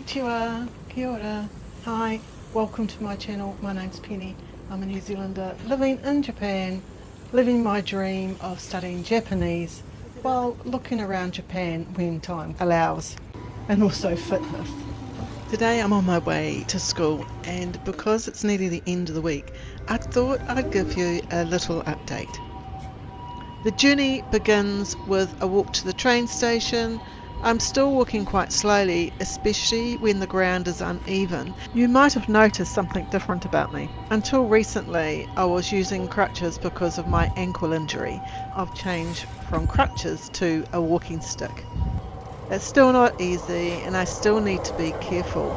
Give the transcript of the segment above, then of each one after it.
Konnichiwa, kia ora. Hi, welcome to my channel. My name's Penny. I'm a New Zealander living in Japan, living my dream of studying Japanese while looking around Japan when time allows, and also fitness. Today I'm on my way to school, and because it's nearly the end of the week, I thought I'd give you a little update. The journey begins with a walk to the train station. I'm still walking quite slowly, especially when the ground is uneven. You might have noticed something different about me. Until recently, I was using crutches because of my ankle injury. I've changed from crutches to a walking stick. It's still not easy and I still need to be careful,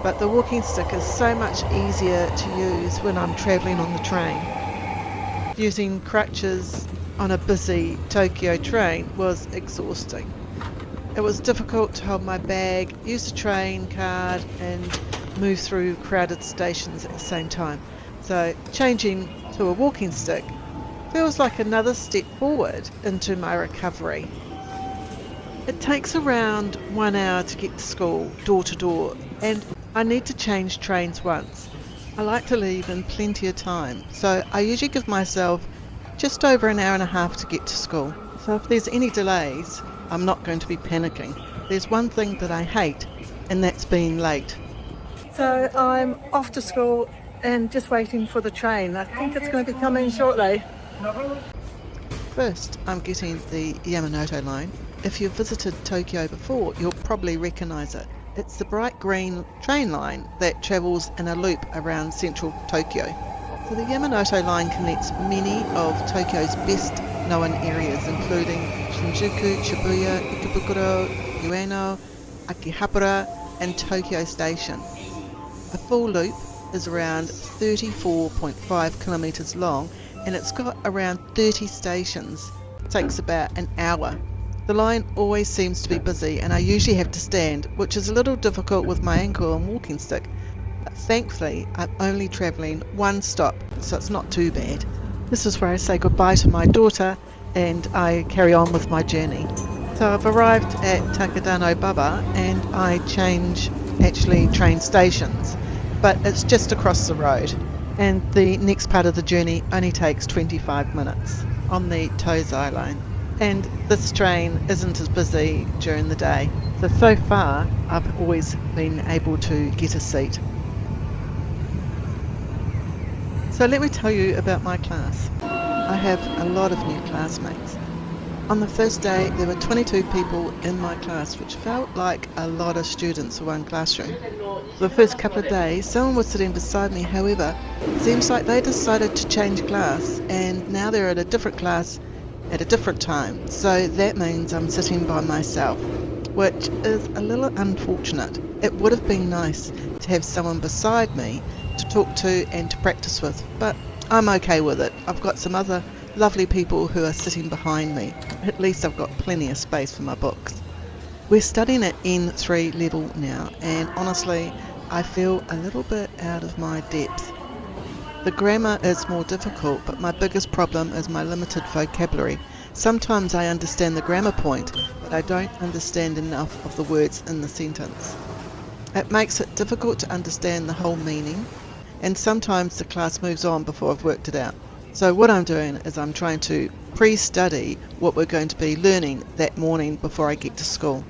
but the walking stick is so much easier to use when I'm travelling on the train. Using crutches on a busy Tokyo train was exhausting. It was difficult to hold my bag, use the train card and move through crowded stations at the same time. So changing to a walking stick feels like another step forward into my recovery. It takes around 1 hour to get to school, door to door, and I need to change trains once. I like to leave in plenty of time, so I usually give myself just over an hour and a half to get to school. So if there's any delays, I'm not going to be panicking. There's one thing that I hate, and that's being late. So I'm off to school and just waiting for the train. I think it's going to be coming shortly. First, I'm getting the Yamanote Line. If you've visited Tokyo before, you'll probably recognise it. It's the bright green train line that travels in a loop around central Tokyo. So the Yamanote Line connects many of Tokyo's best known areas, including Shinjuku, Shibuya, Ikebukuro, Ueno, Akihabara and Tokyo Station. A full loop is around 34.5 kilometres long and it's got around 30 stations. It takes about an hour. The line always seems to be busy and I usually have to stand, which is a little difficult with my ankle and walking stick. But thankfully, I'm only travelling one stop, so it's not too bad. This is where I say goodbye to my daughter and I carry on with my journey. So I've arrived at Takadano Baba and I change train stations, but it's just across the road. And the next part of the journey only takes 25 minutes on the Tozai line. And this train isn't as busy during the day. So far, I've always been able to get a seat. So let me tell you about my class. I have a lot of new classmates. On the first day there were 22 people in my class, which felt like a lot of students for one classroom. For the first couple of days someone was sitting beside me, however it seems like they decided to change class and now they're at a different class at a different time, so that means I'm sitting by myself, which is a little unfortunate. It would have been nice to have someone beside me to talk to and to practice with, but I'm okay with it. I've got some other lovely people who are sitting behind me. At least I've got plenty of space for my books. We're studying at N3 level now, and honestly I feel a little bit out of my depth. The grammar is more difficult, but my biggest problem is my limited vocabulary. Sometimes I understand the grammar point, but I don't understand enough of the words in the sentence. It makes it difficult to understand the whole meaning, and sometimes the class moves on before I've worked it out. So what I'm doing is I'm trying to pre-study what we're going to be learning that morning before I get to school.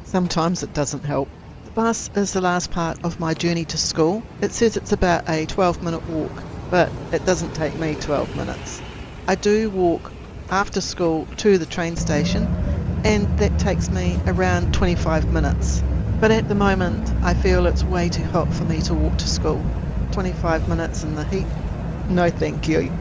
Sometimes it doesn't help. The bus is the last part of my journey to school. It says it's about a 12-minute walk, but it doesn't take me 12 minutes. I do walk after school to the train station, and that takes me around 25 minutes. But at the moment I feel it's way too hot for me to walk to school. 25 minutes in the heat? No thank you.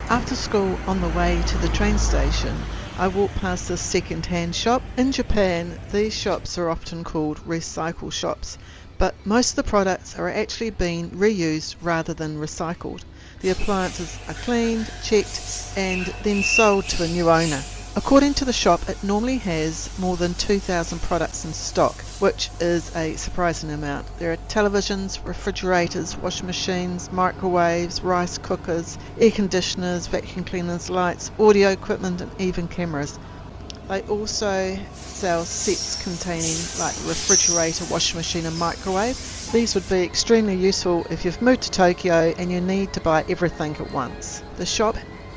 After school, on the way to the train station, I walk past this second-hand shop. In Japan, these shops are often called recycle shops, but most of the products are actually being reused rather than recycled. The appliances are cleaned, checked, and then sold to a new owner. According to the shop, it normally has more than 2,000 products in stock, which is a surprising amount. There are televisions, refrigerators, washing machines, microwaves, rice cookers, air conditioners, vacuum cleaners, lights, audio equipment and even cameras. They also sell sets containing like refrigerator, washing machine and microwave. These would be extremely useful if you've moved to Tokyo and you need to buy everything at once. The shop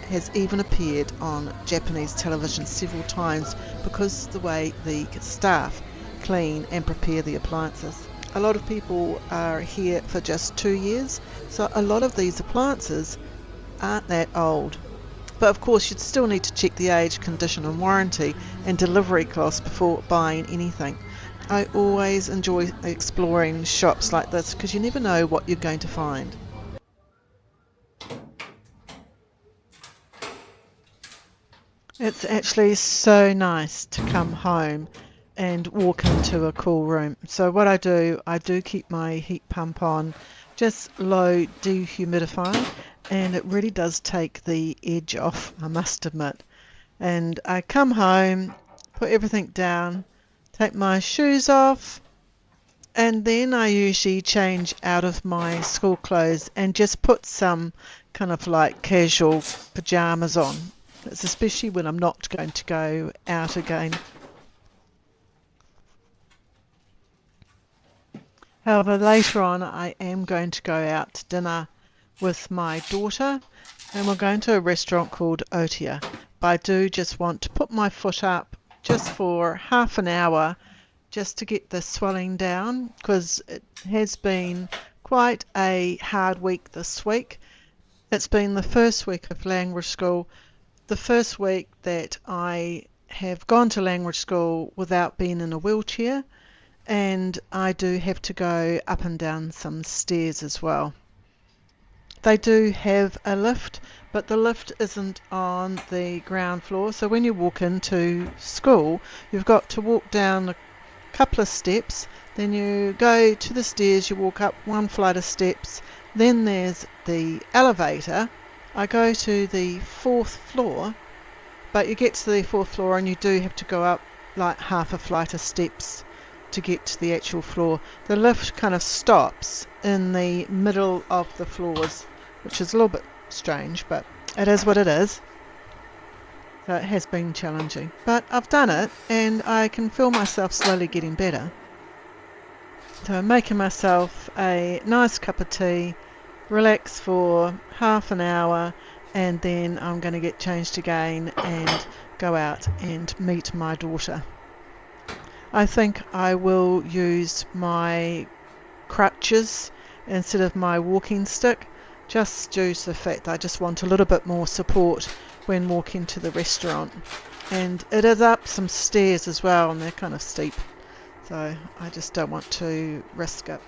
has even appeared on Japanese television several times because of the way the staff clean and prepare the appliances. A lot of people are here for just 2 years, so a lot of these appliances aren't that old. But of course you'd still need to check the age, condition and warranty and delivery costs before buying anything. I always enjoy exploring shops like this because you never know what you're going to find. It's actually so nice to come home and walk into a cool room. So what I do keep my heat pump on, just low dehumidified, and it really does take the edge off, I must admit. And I come home, put everything down, take my shoes off, and then I usually change out of my school clothes and just put some kind of like casual pajamas on. It's especially when I'm not going to go out again. However, later on I am going to go out to dinner with my daughter and we're going to a restaurant called Otoya. But I do just want to put my foot up just for half an hour just to get the swelling down because it has been quite a hard week this week. It's been the first week of language school, the first week that I have gone to language school without being in a wheelchair, and I do have to go up and down some stairs as well. They do have a lift, but the lift isn't on the ground floor, so when you walk into school you've got to walk down a couple of steps, then you go to the stairs, you walk up one flight of steps, then there's the elevator. I go to the 4th floor, but you get to the 4th floor and you do have to go up like half a flight of steps to get to the actual floor. The lift kind of stops in the middle of the floors, which is a little bit strange, but it is what it is. So it has been challenging, but I've done it and I can feel myself slowly getting better. So I'm making myself a nice cup of tea, relax for half an hour, and then I'm going to get changed again and go out and meet my daughter. I think I will use my crutches instead of my walking stick, just due to the fact I just want a little bit more support when walking to the restaurant. And it is up some stairs as well, and they're kind of steep, so I just don't want to risk it.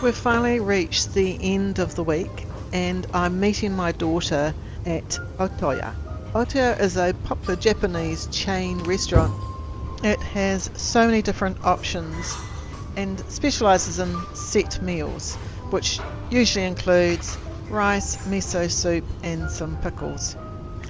We've finally reached the end of the week and I'm meeting my daughter at Otoya. Otoya is a popular Japanese chain restaurant. It has so many different options and specialises in set meals, which usually includes rice, miso soup and some pickles.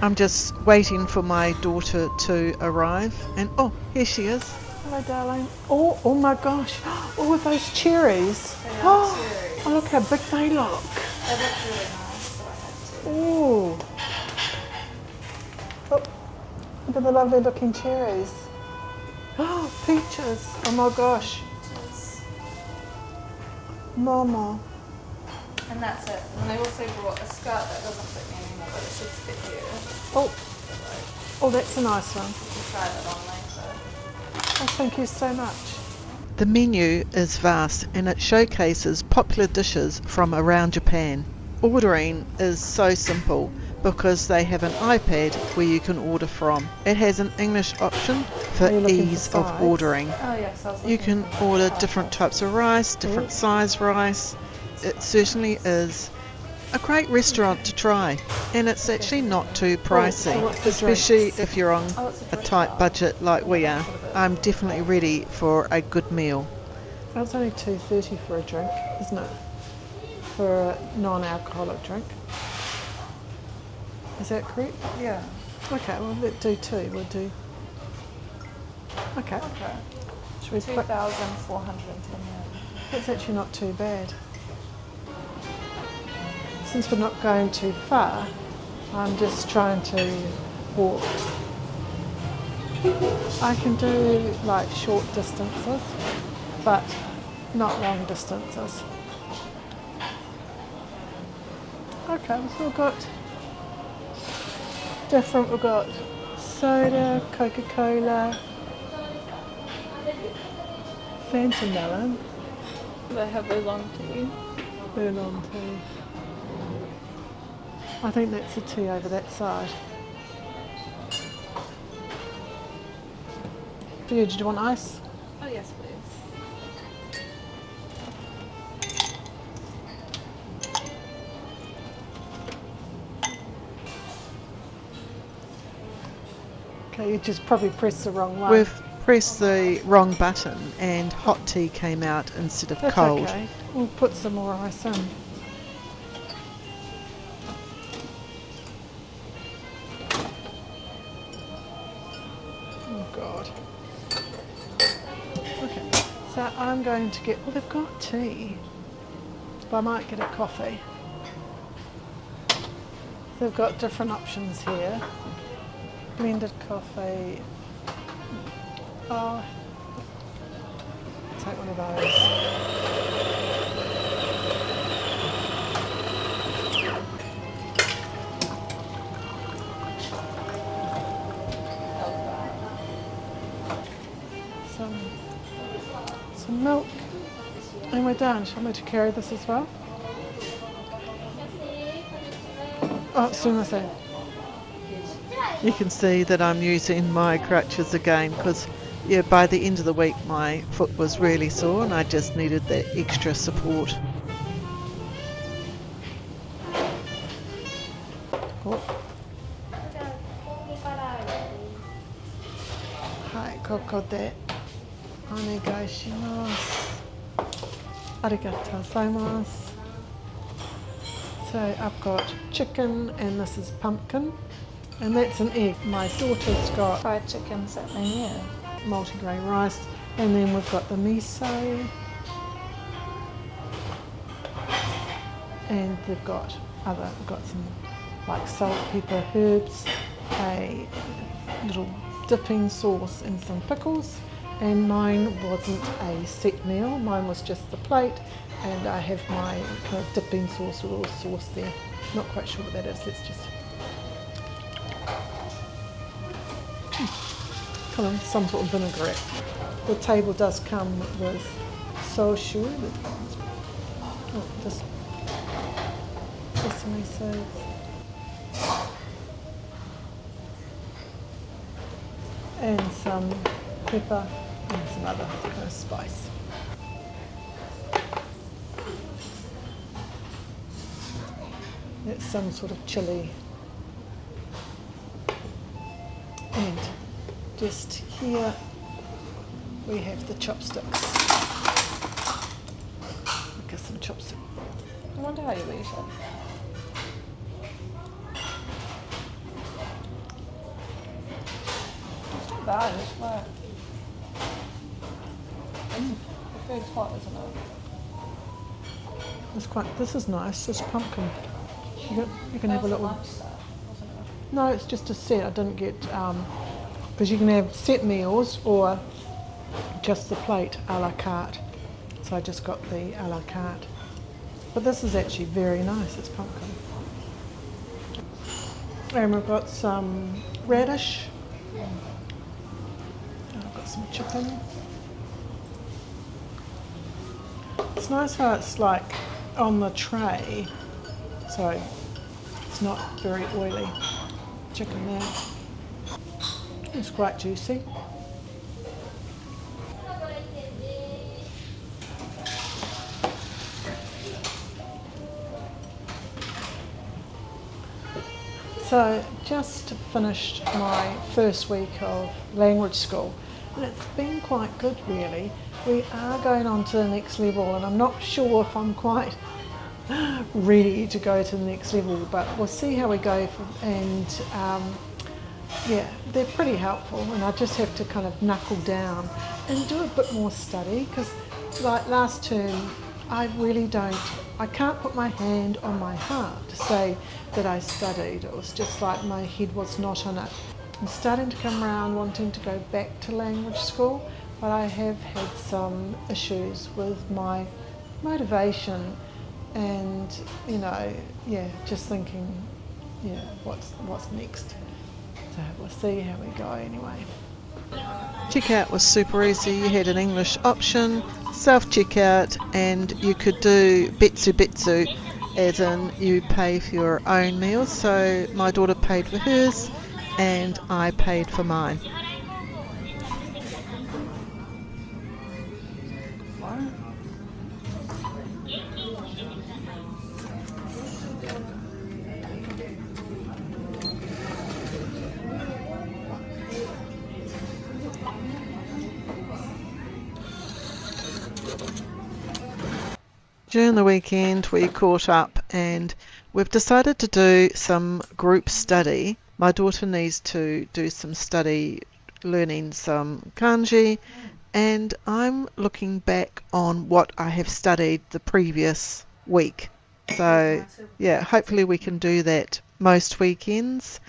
I'm just waiting for my daughter to arrive, and oh, here she is. Hello darling. Oh my gosh, all of those cherries. Oh, look how big they look. They look really nice, so I had to. Oh, look at the lovely looking cherries. Oh, peaches. Oh my gosh. Mama. And that's it. And they also brought a skirt that doesn't fit me anymore, but it should fit you. Oh, that's a nice one. You can try that on later. Oh, thank you so much. The menu is vast and it showcases popular dishes from around Japan. Ordering is so simple because they have an iPad where you can order from. It has an English option for ease of ordering. Oh yes, I was You can order different types of rice, different size rice. It certainly is a great restaurant to try, and it's actually not too pricey, especially if you're on a tight budget like we are. I'm definitely ready for a good meal. That's only $2.30 for a drink, isn't it? For a non-alcoholic drink. Is that correct? Yeah. Okay, well let's do two. We'll do. Okay. Should we put? 2,410 yen. That's actually not too bad. since we're not going too far, I'm just trying to walk. I can do like short distances, but not long distances. Okay, so we've got different, we've got soda, Coca-Cola, Fanta melon. They have oolong tea. Oolong tea. I think that's the tea over that side. For you, did you want ice? Oh yes, please. Okay, you just probably pressed the wrong one. We've pressed the wrong button and hot tea came out instead of That's cold. okay. We'll put some more ice in. Oh God. Okay, so I'm going to get, well, they've got tea, but I might get a coffee. They've got different options here. Blended coffee. Oh, take one of those. Some milk. And we're done. Shall we to carry this as well? Oh, sumimasen. You can see that I'm using my crutches again because yeah, by the end of the week my foot was really sore and I just needed that extra support. Oh. Hai, koko de onegai shimasu. Arigatou gozaimasu. So I've got chicken and this is pumpkin and that's an egg. My daughter's got Fried chicken sitting here. multigrain rice and then we've got the miso and they've got we've got some like salt, pepper, herbs, a little dipping sauce and some pickles. And mine wasn't a set meal, mine was just the plate and I have my kind of dipping sauce or little sauce there. Not quite sure what that is, let's just... Kind of some sort of vinaigrette. The table does come with soshu. Oh, this sesame seeds. And some pepper and some other kind of spice. It's some sort of chili. And just here we have the chopsticks. I'll get some chopsticks. I wonder how you eat it. It's not bad, it's like... The food's hot, isn't it? It's quite, this is nice, this pumpkin. You can have a little... Lunch set, wasn't it? No, it's just a set. I didn't get, because you can have set meals or just the plate a la carte. So I just got the a la carte. But this is actually very nice, it's pumpkin. And we've got some radish. And I've got some chicken. It's nice how it's like on the tray, so it's not very oily. Chicken there. It's quite juicy. So just finished my first week of language school and it's been quite good really. We are going on to the next level and I'm not sure if I'm quite ready to go to the next level, but we'll see how we go and yeah, they're pretty helpful and I just have to kind of knuckle down and do a bit more study because like last term I really don't, I can't put my hand on my heart to say that I studied. It was just like my head was not in it. I'm starting to come around wanting to go back to language school, but I have had some issues with my motivation and, you know, yeah, just thinking, yeah, what's next. So we'll see how we go anyway. Checkout was super easy. You had an English option, self-checkout, and you could do betsu, as in you pay for your own meals. So my daughter paid for hers and I paid for mine. During the weekend we caught up and we've decided to do some group study. My daughter needs to do some study learning some kanji, and I'm looking back on what I have studied the previous week. So yeah, hopefully we can do that most weekends.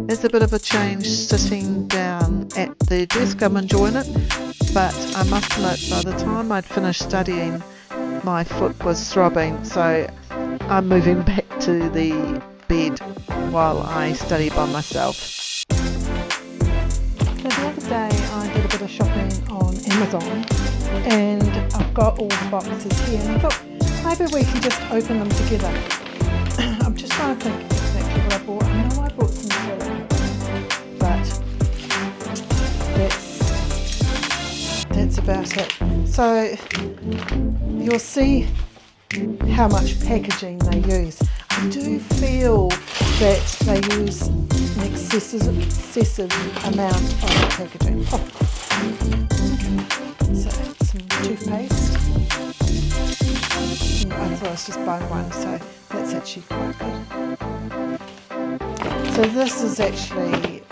It's a bit of a change sitting down at the desk. I'm enjoying it, but I must admit by the time I'd finished studying my foot was throbbing, so I'm moving back to the bed while I study by myself. So the other day I did a bit of shopping on Amazon and I've got all the boxes here and I thought maybe we can just open them together. I'm just trying to think exactly what I bought. I know I bought some toilet paper, but that's about it. So you'll see how much packaging they use. I do feel that they use an excessive amount of packaging. Oh. Okay. So some toothpaste. I thought I was just buying one, so that's actually quite good. So this is actually,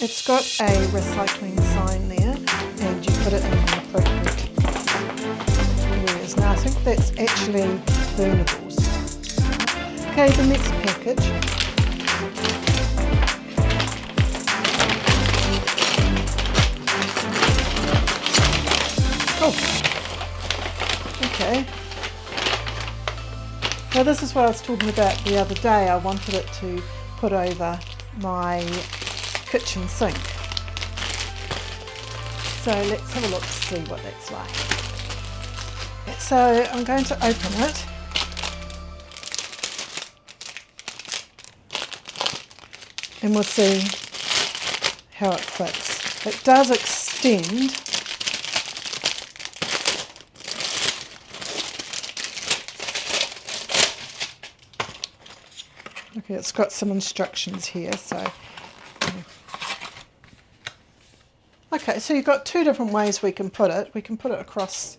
it's got a recycling sign there, and you put it in the appropriate areas. Now I think that's actually burnables. Okay, the next package. Oh, okay. Now this is what I was talking about the other day. I wanted it to put over my kitchen sink. So let's have a look to see what that's like. So I'm going to open it. And we'll see how it fits. It does extend. Okay, it's got some instructions here, so. Okay, so you've got two different ways we can put it. We can put it across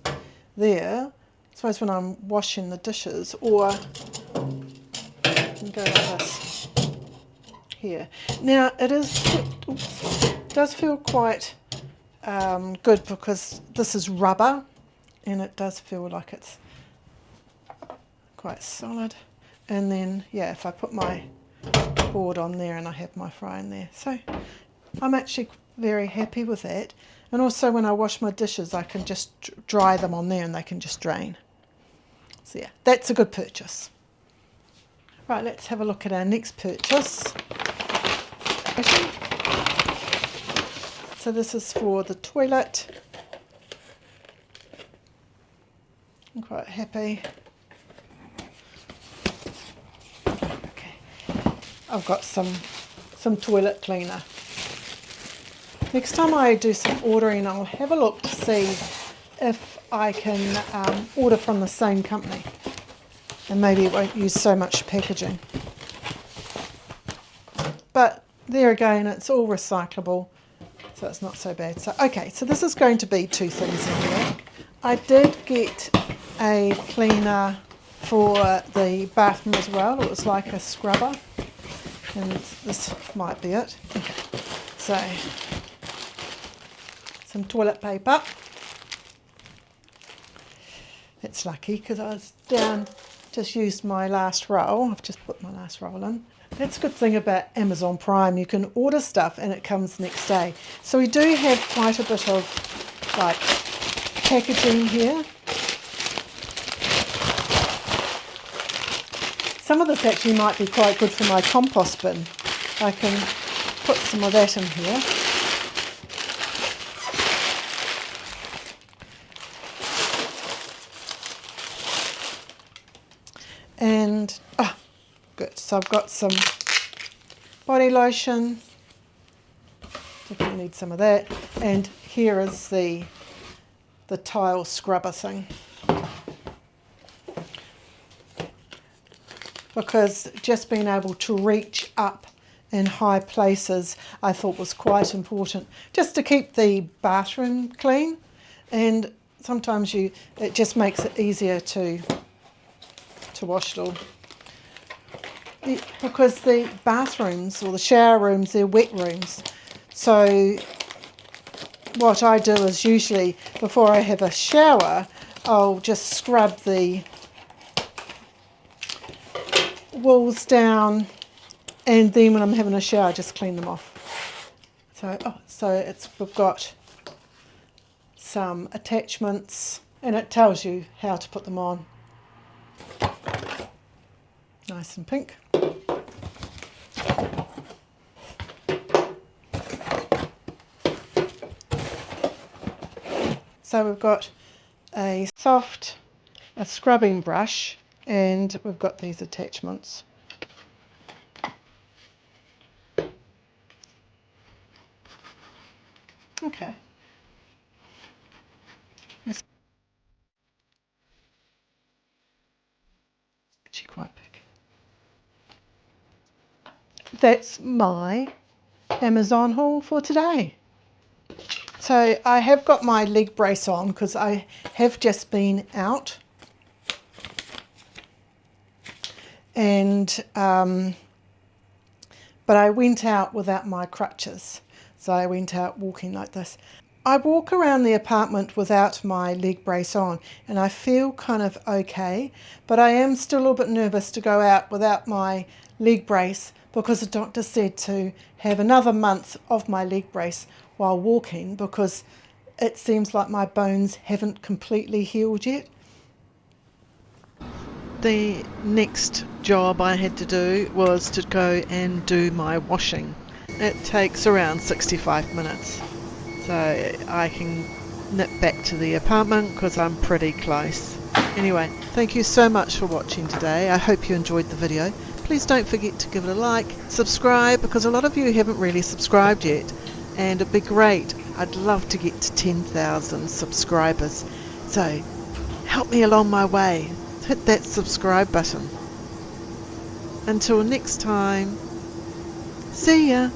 there, I suppose when I'm washing the dishes, or you can go like this here. Now it does feel quite good because this is rubber and it does feel like it's quite solid. And then, yeah, if I put my board on there and I have my frying there. So I'm actually very happy with that. And also when I wash my dishes, I can just dry them on there and they can just drain. So yeah, that's a good purchase. Right, let's have a look at our next purchase. So this is for the toilet. I'm quite happy. Okay, I've got some toilet cleaner. Next time I do some ordering, I'll have a look to see if I can order from the same company, and maybe it won't use so much packaging. but there again, it's all recyclable, so it's not so bad. So okay, so this is going to be 2 things in here. I did get a cleaner for the bathroom as well. It was like a scrubber, and this might be it. Okay, so some toilet paper. It's lucky because I was down, just used my last roll. I've just put my last roll in. That's a good thing about Amazon Prime. You can order stuff and it comes next day. So we do have quite a bit of like packaging here. Some of this actually might be quite good for my compost bin. I can put some of that in here. And, good, so I've got some body lotion, definitely need some of that, and here is the tile scrubber thing. Because just being able to reach up in high places I thought was quite important, just to keep the bathroom clean, and sometimes it just makes it easier to wash it all. Because the bathrooms or the shower rooms, they're wet rooms. So what I do is usually before I have a shower, I'll just scrub the walls down, and then when I'm having a shower, just clean them off. So we've got some attachments, and it tells you how to put them on. Nice and pink. So we've got a scrubbing brush, and we've got these attachments. Okay. It's actually quite big. That's my Amazon haul for today. So I have got my leg brace on because I have just been out, and but I went out without my crutches, so I went out walking like this. I walk around the apartment without my leg brace on and I feel kind of okay, but I am still a little bit nervous to go out without my leg brace because the doctor said to have another month of my leg brace while walking because it seems like my bones haven't completely healed yet. The next job I had to do was to go and do my washing. It takes around 65 minutes. So I can nip back to the apartment because I'm pretty close. Anyway, thank you so much for watching today. I hope you enjoyed the video. Please don't forget to give it a like, subscribe, because a lot of you haven't really subscribed yet, and it'd be great. I'd love to get to 10,000 subscribers. So help me along my way. Hit that subscribe button. Until next time, see ya.